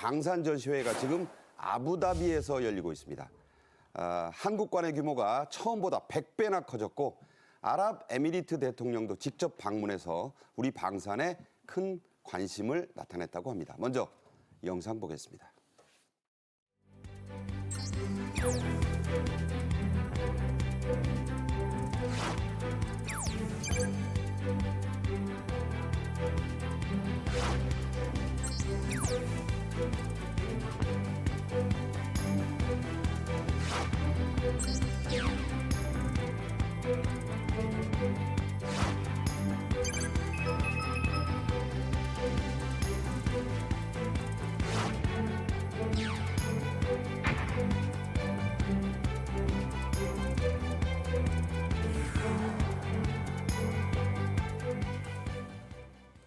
방산 전시회가 지금 아부다비에서 열리고 있습니다. 한국관의 규모가 처음보다 100배나 커졌고 아랍에미리트 대통령도 직접 방문해서 우리 방산에 큰 관심을 나타냈다고 합니다. 먼저 영상 보겠습니다.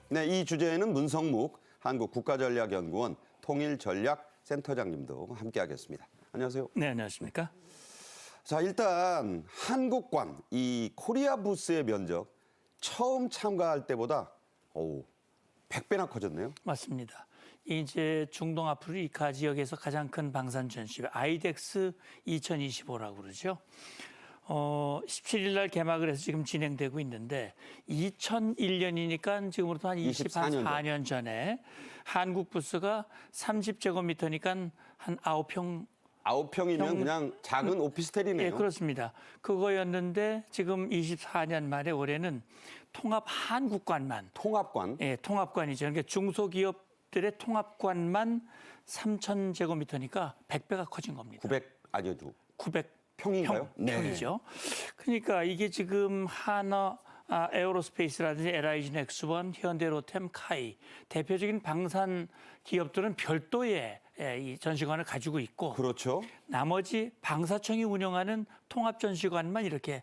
네, 이 주제에는 문성묵 한국국가전략연구원 통일전략센터장님도 함께하겠습니다. 안녕하세요. 네, 안녕하십니까? 자, 일단 한국관 이 코리아 부스의 면적 처음 참가할 때보다 100배나 커졌네요. 맞습니다. 이제 중동 아프리카 지역에서 가장 큰 방산 전시회 아이덱스 2025라고 그러죠. 17일 날 개막을 해서 지금 진행되고 있는데 2001년이니까 지금으로부터 한 24년 전에 한국 부스가 30제곱미터니까 한 9평 9평이면 그냥 작은 오피스텔이네요. 네, 그렇습니다. 그거였는데 지금 24년 만에 올해는 통합 한국관만 통합관. 예, 통합관이죠. 그러니까 중소기업들의 통합관만 3,000제곱미터니까 100배가 커진 겁니다. 900 평인가요? 평이죠. 그러니까 이게 지금 하나 에어로스페이스라든지 LIG 넥스원, 현대로템, 카이 대표적인 방산 기업들은 별도의 이 전시관을 가지고 있고 그렇죠. 나머지 방사청이 운영하는 통합 전시관만 이렇게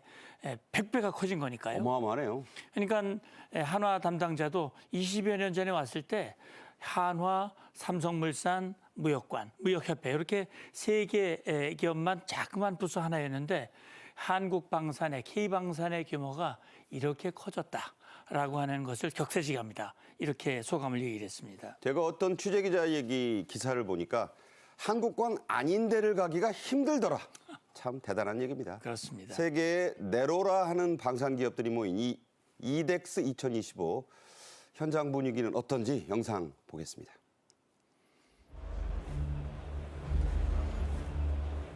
100배가 커진 거니까요. 어마어마하네요. 그러니까 한화 담당자도 20여 년 전에 왔을 때 한화, 삼성물산, 무역관, 무역협회 이렇게 세 개 기업만 자그만 부서 하나였는데 한국방산의 K방산의 규모가 이렇게 커졌다라고 하는 것을 격세지감이다. 이렇게 소감을 얘기를 했습니다. 제가 어떤 취재기자 얘기 기사를 보니까 한국관 아닌 데를 가기가 힘들더라. 참 대단한 얘기입니다. 그렇습니다. 세계의 네로라 하는 방산 기업들이 모인 이 이덱스 2025 현장 분위기는 어떤지 영상 보겠습니다.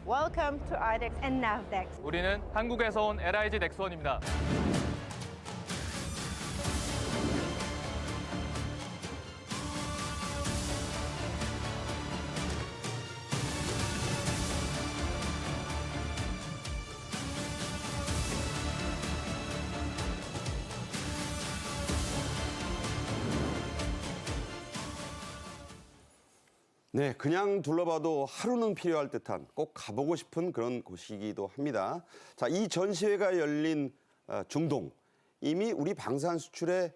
Welcome to IDEX and NAVDEX. 우리는 한국에서 온 LIG 넥스원입니다. 네, 그냥 둘러봐도 하루는 필요할 듯한 꼭 가보고 싶은 그런 곳이기도 합니다. 자, 이 전시회가 열린 중동, 이미 우리 방산 수출의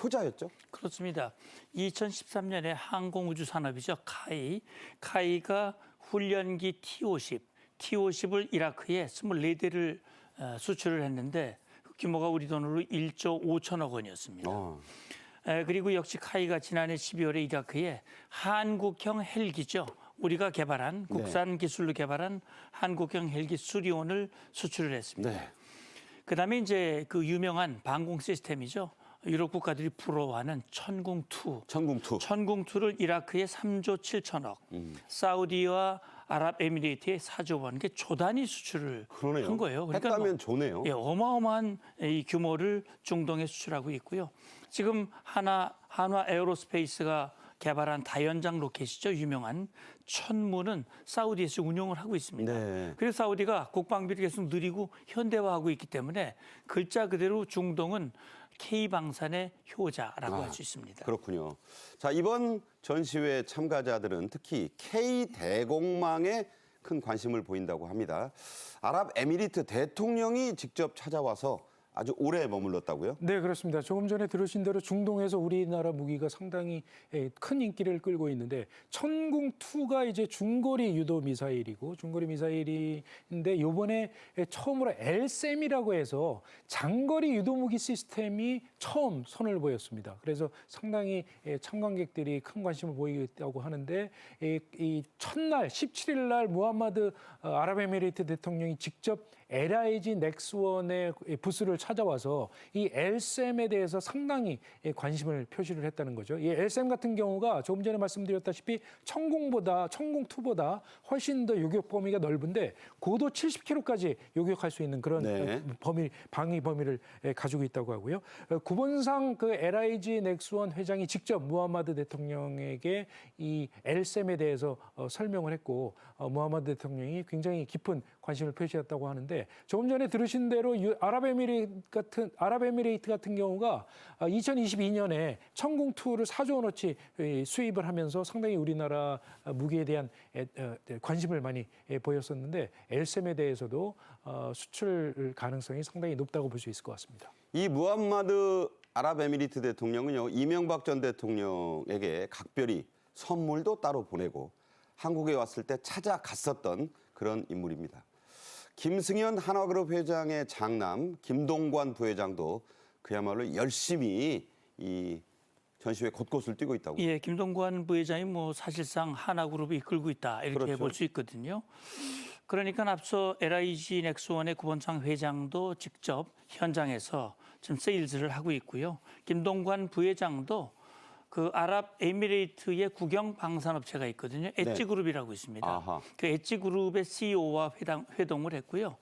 효자였죠? 그렇습니다. 2013년에 항공우주산업이죠. 카이가 훈련기 T-50을 이라크에 24대를 수출을 했는데 그 규모가 우리 돈으로 1조 5천억 원이었습니다. 그리고 역시 카이가 지난해 12월에 이라크에 한국형 헬기죠. 우리가 개발한 국산 기술로 개발한 한국형 헬기 수리온을 수출을 했습니다. 네. 그다음에 이제 그 유명한 방공 시스템이죠. 유럽 국가들이 부러워하는 천궁2를 이라크에 3조 7천억, 사우디와 아랍에미리트에 4조 원, 조 단위 수출을 한 거예요. 그러니까 했다면 좋네요. 예, 어마어마한 이 규모를 중동에 수출하고 있고요. 지금 한화 에어로스페이스가 개발한 다연장 로켓이죠. 유명한 천무는 사우디에서 운용을 하고 있습니다. 네. 그래서 사우디가 국방비를 계속 늘리고 현대화하고 있기 때문에 글자 그대로 중동은 K방산의 효자라고 할 수 있습니다. 그렇군요. 자, 이번 전시회 참가자들은 특히 K대공망에 큰 관심을 보인다고 합니다. 아랍에미리트 대통령이 직접 찾아와서 아주 오래 머물렀다고요? 네, 그렇습니다. 조금 전에 들으신 대로 중동에서 우리나라 무기가 상당히 큰 인기를 끌고 있는데 천궁2가 이제 중거리 유도 미사일이고 중거리 미사일인데 이번에 처음으로 LSAM이라고 해서 장거리 유도 무기 시스템이 처음 선을 보였습니다. 그래서 상당히 참관객들이 큰 관심을 보이고 있다고 하는데 이 첫날 17일 날 무함마드 아랍에미레이트 대통령이 직접 LIG 넥스원의 부스를 찾아와서 이 LSAM에 대해서 상당히 관심을 표시를 했다는 거죠. 이 LSAM 같은 경우가 조금 전에 말씀드렸다시피 천궁2보다 훨씬 더 요격 범위가 넓은데 고도 70km까지 요격할 수 있는 그런 네. 방위 범위를 가지고 있다고 하고요. 구본상 그 LIG 넥스원 회장이 직접 무하마드 대통령에게 이 LSAM에 대해서 설명을 했고 무하마드 대통령이 굉장히 깊은 관심을 표시했다고 하는데 조금 전에 들으신 대로 아랍에미레이트 같은 경우가 2022년에 천궁2를 4조 원어치 수입을 하면서 상당히 우리나라 무기에 대한 관심을 많이 보였었는데 LSAM에 대해서도 수출 가능성이 상당히 높다고 볼 수 있을 것 같습니다. 이 무함마드 아랍에미리트 대통령은요, 이명박 전 대통령에게 각별히 선물도 따로 보내고 한국에 왔을 때 찾아갔었던 그런 인물입니다. 김승현 한화그룹 회장의 장남 김동관 부회장도 그야말로 열심히 이 전시회 곳곳을 뛰고 있다고. 예, 김동관 부회장이 뭐 사실상 하나그룹이 이끌고 있다 이렇게 그렇죠. 볼 수 있거든요. 그러니까 앞서 LIG 넥스원의 구본상 회장도 직접 현장에서 지금 세일즈를 하고 있고요. 김동관 부회장도 그 아랍에미레이트의 국영 방산업체가 있거든요. 엣지그룹이라고 있습니다. 아하. 그 엣지그룹의 CEO와 회동을 했고요.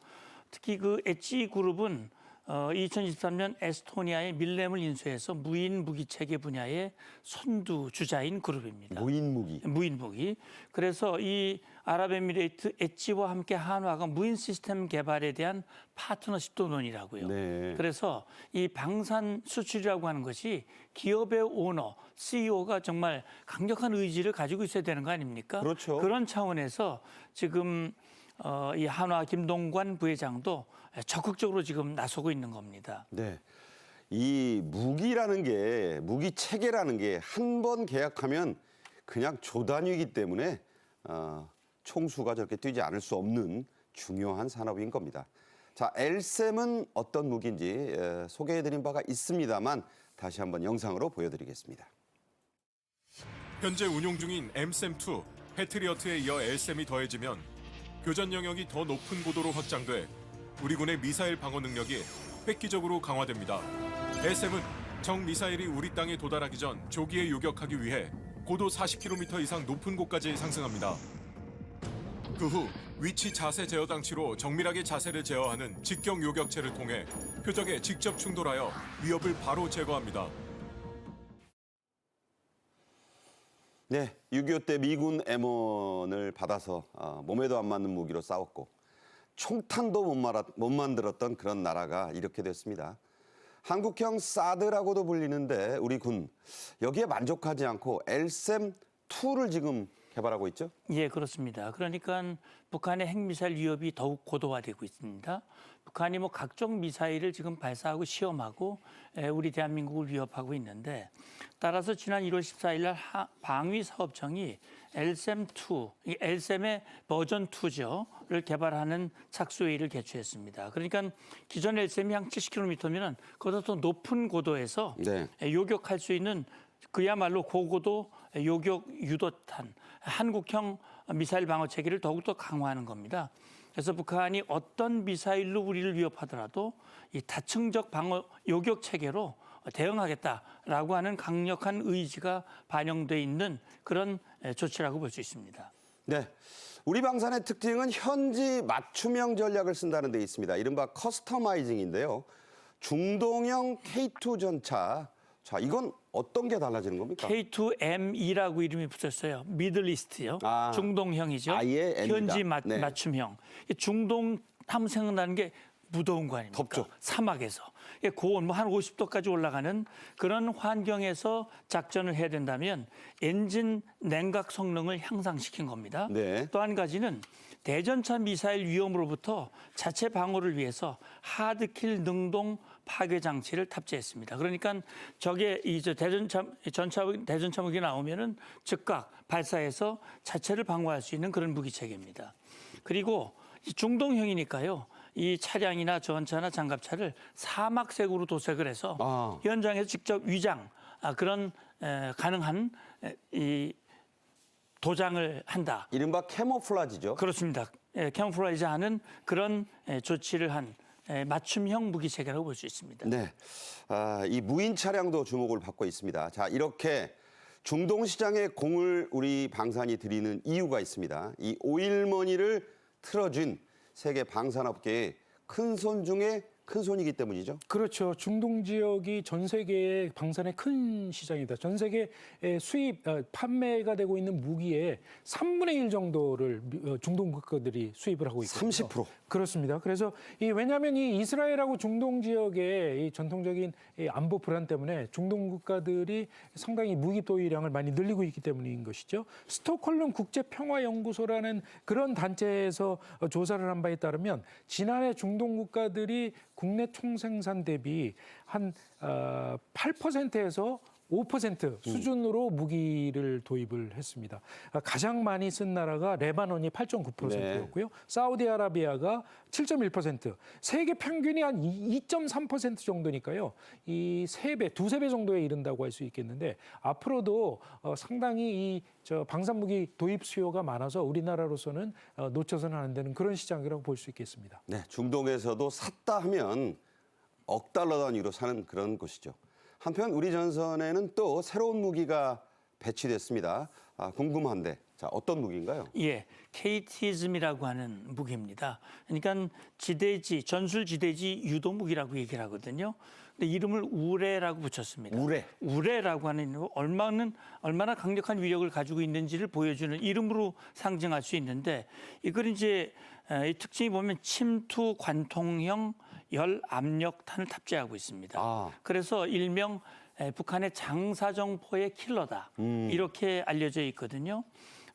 특히 그 엣지그룹은 2023년 에스토니아의 밀렘을 인수해서 무인 무기 체계 분야의 선두 주자인 그룹입니다. 무인 무기. 무인 무기. 그래서 이 아랍에미레이트 엣지와 함께 한화가 무인 시스템 개발에 대한 파트너십도 논의라고요. 네. 그래서 이 방산 수출이라고 하는 것이 기업의 오너, CEO가 정말 강력한 의지를 가지고 있어야 되는 거 아닙니까? 그렇죠. 그런 차원에서 지금 이 한화 김동관 부회장도 적극적으로 지금 나서고 있는 겁니다. 네. 이 무기라는 게, 무기 체계라는 게 한 번 계약하면 그냥 조단위이기 때문에 총수가 저렇게 뛰지 않을 수 없는 중요한 산업인 겁니다. 자, LSAM은 어떤 무기인지 소개해드린 바가 있습니다만 다시 한번 영상으로 보여드리겠습니다. 현재 운용 중인 MSAM-2, 패트리어트에 이어 LSAM이 더해지면 교전 영역이 더 높은 고도로 확장돼 우리 군의 미사일 방어 능력이 획기적으로 강화됩니다. LSAM은 적 미사일이 우리 땅에 도달하기 전 조기에 요격하기 위해 고도 40km 이상 높은 곳까지 상승합니다. 그 후 위치 자세 제어 장치로 정밀하게 자세를 제어하는 직경 요격체를 통해 표적에 직접 충돌하여 위협을 바로 제거합니다. 네, 6.25 때 미군 M1을 받아서 몸에도 안 맞는 무기로 싸웠고 총탄도 못 만들었던 그런 나라가 이렇게 됐습니다. 한국형 사드라고도 불리는데 우리 군 여기에 만족하지 않고 LSAM-2를 지금 개발하고 있죠? 예, 그렇습니다. 그러니까 북한의 핵미사일 위협이 더욱 고도화되고 있습니다. 북한이 뭐 각종 미사일을 지금 발사하고 시험하고 우리 대한민국을 위협하고 있는데 따라서 지난 1월 14일 날 방위사업청이 LSAM-2, 이 LSAM의 버전 2를 개발하는 착수회의를 개최했습니다. 그러니까 기존 LSAM이 한 70km면 그보다 더 높은 고도에서 네. 요격할 수 있는 그야말로 고고도 요격 유도탄, 한국형 미사일 방어 체계를 더욱더 강화하는 겁니다. 그래서 북한이 어떤 미사일로 우리를 위협하더라도 이 다층적 방어 요격 체계로 대응하겠다라고 하는 강력한 의지가 반영돼 있는 그런 조치라고 볼 수 있습니다. 네. 우리 방산의 특징은 현지 맞춤형 전략을 쓴다는 데 있습니다. 이른바 커스터마이징인데요. 중동형 K2 전차. 자, 이건 어떤 게 달라지는 겁니까? K2M2라고 이름이 붙었어요. 미들리스트요. 아, 중동형이죠. 아예 M이다. 현지 네. 맞춤형. 중동 하면 생각나는 게 무더운 거 아닙니까? 덥죠. 사막에서. 고온 뭐 한 50도까지 올라가는 그런 환경에서 작전을 해야 된다면 엔진 냉각 성능을 향상시킨 겁니다. 네. 또 한 가지는 대전차 미사일 위험으로부터 자체 방어를 위해서 하드킬 능동 파괴 장치를 탑재했습니다. 그러니까 적의 대전차 무기 나오면은 즉각 발사해서 자체를 방어할 수 있는 그런 무기 체계입니다. 그리고 중동형이니까요. 이 차량이나 전차나 장갑차를 사막색으로 도색을 해서 현장에서 직접 위장 그런 가능한 이 도장을 한다. 이른바 캐모플라지죠. 그렇습니다. 캐모플라이즈하는 그런 조치를 한 맞춤형 무기 체계라고 볼 수 있습니다. 네, 이 무인 차량도 주목을 받고 있습니다. 자, 이렇게 중동 시장에 공을 우리 방산이 들이는 이유가 있습니다. 이 오일머니를 틀어준 세계 방산업계의 큰 손 중에 큰 손이기 때문이죠. 그렇죠. 중동 지역이 전 세계의 방산의 큰 시장이다. 전 세계 수입, 판매가 되고 있는 무기의 3분의 1 정도를 중동 국가들이 수입을 하고 있거든요. 30%. 그렇습니다. 그래서 왜냐하면 이 이스라엘하고 중동 지역의 이 전통적인 안보 불안 때문에 중동 국가들이 상당히 무기 도입량을 많이 늘리고 있기 때문인 것이죠. 스톡홀름 국제평화연구소라는 그런 단체에서 조사를 한 바에 따르면 지난해 중동 국가들이 국내 총생산 대비 한 8%에서 5% 수준으로 무기를 도입을 했습니다. 가장 많이 쓴 나라가 레바논이 8.9%였고요. 사우디아라비아가 7.1%, 세계 평균이 한 2.3% 정도니까요. 이 두세 배 정도에 이른다고 할 수 있겠는데 앞으로도 상당히 이 방산무기 도입 수요가 많아서 우리나라로서는 놓쳐서는 안 되는 그런 시장이라고 볼 수 있겠습니다. 네, 중동에서도 샀다 하면 억 달러 단위로 사는 그런 곳이죠. 한편 우리 전선에는 또 새로운 무기가 배치됐습니다. 궁금한데, 자, 어떤 무기인가요? 예, KT즘이라고 하는 무기입니다. 그러니까 전술 지대지 유도 무기라고 얘기를 하거든요. 근데 이름을 우레라고 붙였습니다. 우레라고 하는 얼마나 강력한 위력을 가지고 있는지를 보여주는 이름으로 상징할 수 있는데 이걸 이제 이 특징이 보면 침투 관통형 열압력탄을 탑재하고 있습니다. 그래서 일명 북한의 장사정포의 킬러다 이렇게 알려져 있거든요.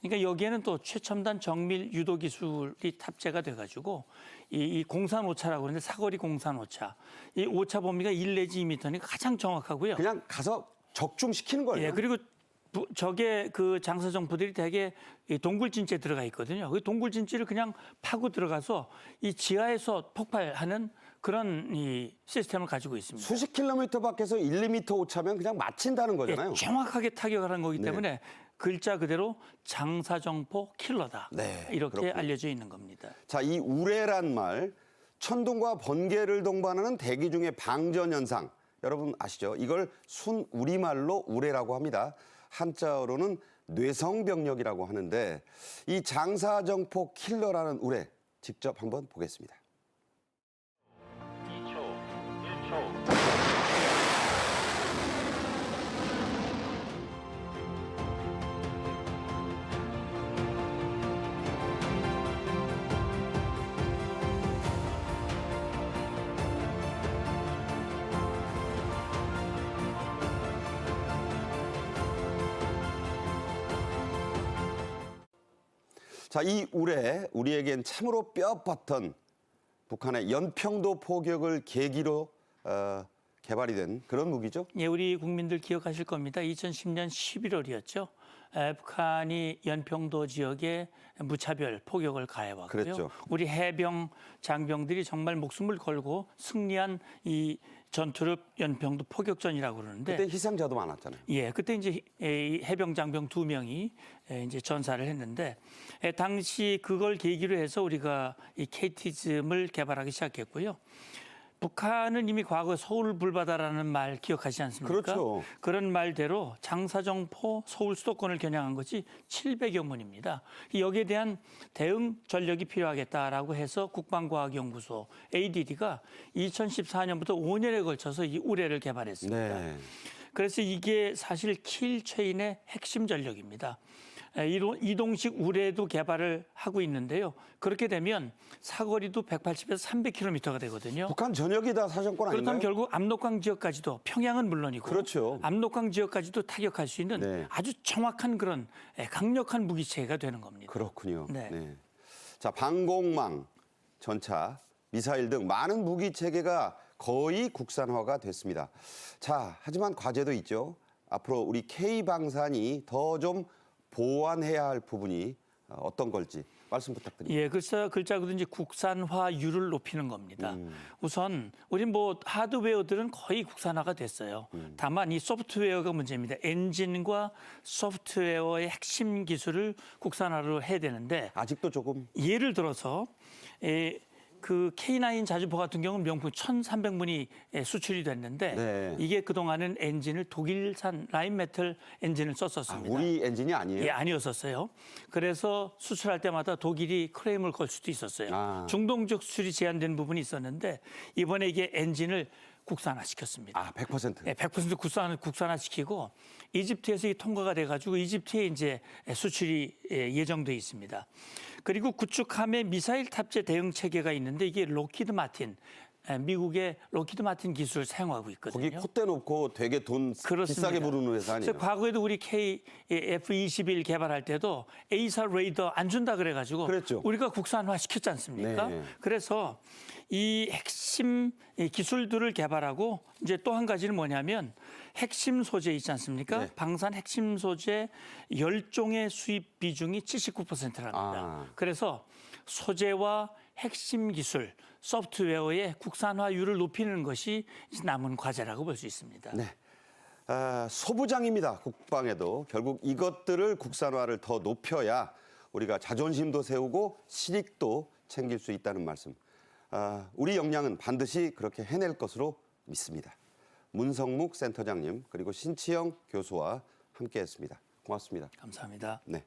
그러니까 여기에는 또 최첨단 정밀 유도 기술이 탑재가 돼가지고 이 공산 오차라고 그러는데 사거리 공산 오차, 이 오차 범위가 1 내지 2m니까 가장 정확하고요. 그냥 가서 적중시키는 거예요. 예, 그리고 적의 그 장사정포들이 대개 이 동굴진지에 들어가 있거든요. 그 동굴진지를 그냥 파고 들어가서 이 지하에서 폭발하는 그런 이 시스템을 가지고 있습니다. 수십 킬로미터 밖에서 1, 2m 오차면 그냥 마친다는 거잖아요. 예, 정확하게 타격하는 거기 때문에 글자 그대로 장사정포 킬러다. 네, 이렇게 그렇군요. 알려져 있는 겁니다. 자, 이 우레란 말, 천둥과 번개를 동반하는 대기 중의 방전 현상. 여러분 아시죠? 이걸 순 우리말로 우레라고 합니다. 한자어로는 뇌성병력이라고 하는데 이 장사정포 킬러라는 우레 직접 한번 보겠습니다. 2초, 1초. 자, 이 우레, 우리에겐 참으로 뼈아팠던 북한의 연평도 포격을 계기로 개발이 된 그런 무기죠. 예, 우리 국민들 기억하실 겁니다. 2010년 11월이었죠. 북한이 연평도 지역에 무차별 포격을 가해왔고요. 그랬죠. 우리 해병 장병들이 정말 목숨을 걸고 승리한 이 전투를 연평도 포격전이라고 그러는데 그때 희생자도 많았잖아요. 예, 그때 이제 이 해병 장병 2명이 이제 전사를 했는데 당시 그걸 계기로 해서 우리가 이 KT즘을 개발하기 시작했고요. 북한은 이미 과거 서울 불바다라는 말 기억하시지 않습니까? 그렇죠. 그런 말대로 장사정포 서울 수도권을 겨냥한 것이 700여 문입니다. 여기에 대한 대응 전력이 필요하겠다라고 해서 국방과학연구소 ADD가 2014년부터 5년에 걸쳐서 이 우레를 개발했습니다. 네. 그래서 이게 사실 킬체인의 핵심 전력입니다. 이동식 우레도 개발을 하고 있는데요. 그렇게 되면 사거리도 180에서 300km가 되거든요. 북한 전역이 다 사정권 아닌가요? 그렇다면 결국 압록강 지역까지도 평양은 물론이고 그렇죠. 압록강 지역까지도 타격할 수 있는 네. 아주 정확한 그런 강력한 무기체계가 되는 겁니다. 그렇군요. 네. 자, 방공망, 전차, 미사일 등 많은 무기 체계가 거의 국산화가 됐습니다. 자, 하지만 과제도 있죠. 앞으로 우리 K방산이 더 좀 보완해야 할 부분이 어떤 걸지 말씀 부탁드립니다. 예, 글쎄 글자고도 이제 국산화율을 높이는 겁니다. 우선 우리 뭐 하드웨어들은 거의 국산화가 됐어요. 다만 이 소프트웨어가 문제입니다. 엔진과 소프트웨어의 핵심 기술을 국산화로 해야 되는데 아직도 조금 예를 들어서 그 K9 자주포 같은 경우는 명품 1,300문이 수출이 됐는데 네. 이게 그동안은 엔진을 독일산 라인메탈 엔진을 썼었습니다. 우리 엔진이 아니에요? 예, 아니었었어요. 그래서 수출할 때마다 독일이 크레임을 걸 수도 있었어요. 아. 중동적 수출이 제한된 부분이 있었는데 이번에 이게 엔진을 국산화시켰습니다. 아, 100%. 예, 100% 국산화시키고 이집트에서 이 통과가 돼가지고 이집트에 이제 수출이 예정돼 있습니다. 그리고 구축함에 미사일 탑재 대응 체계가 있는데 이게 록히드 마틴, 미국의 록히드 마틴 기술을 사용하고 있거든요. 거기 콧대 놓고 되게 돈 그렇습니다. 비싸게 부르는 회사 아니에요? 그래서 과거에도 우리 F-21 개발할 때도 A사 레이더 안 준다 그래가지고 그랬죠. 우리가 국산화 시켰지 않습니까? 네. 그래서 이 핵심 기술들을 개발하고 이제 또 한 가지는 뭐냐면 핵심 소재 있지 않습니까? 네. 방산 핵심 소재 10종의 수입 비중이 79%랍니다. 아. 그래서 소재와 핵심 기술, 소프트웨어의 국산화율을 높이는 것이 남은 과제라고 볼 수 있습니다. 네. 소부장입니다. 국방에도 결국 이것들을 국산화를 더 높여야 우리가 자존심도 세우고 실익도 챙길 수 있다는 말씀. 우리 역량은 반드시 그렇게 해낼 것으로 믿습니다. 문성묵 센터장님 그리고 신치영 교수와 함께했습니다. 고맙습니다. 감사합니다. 네.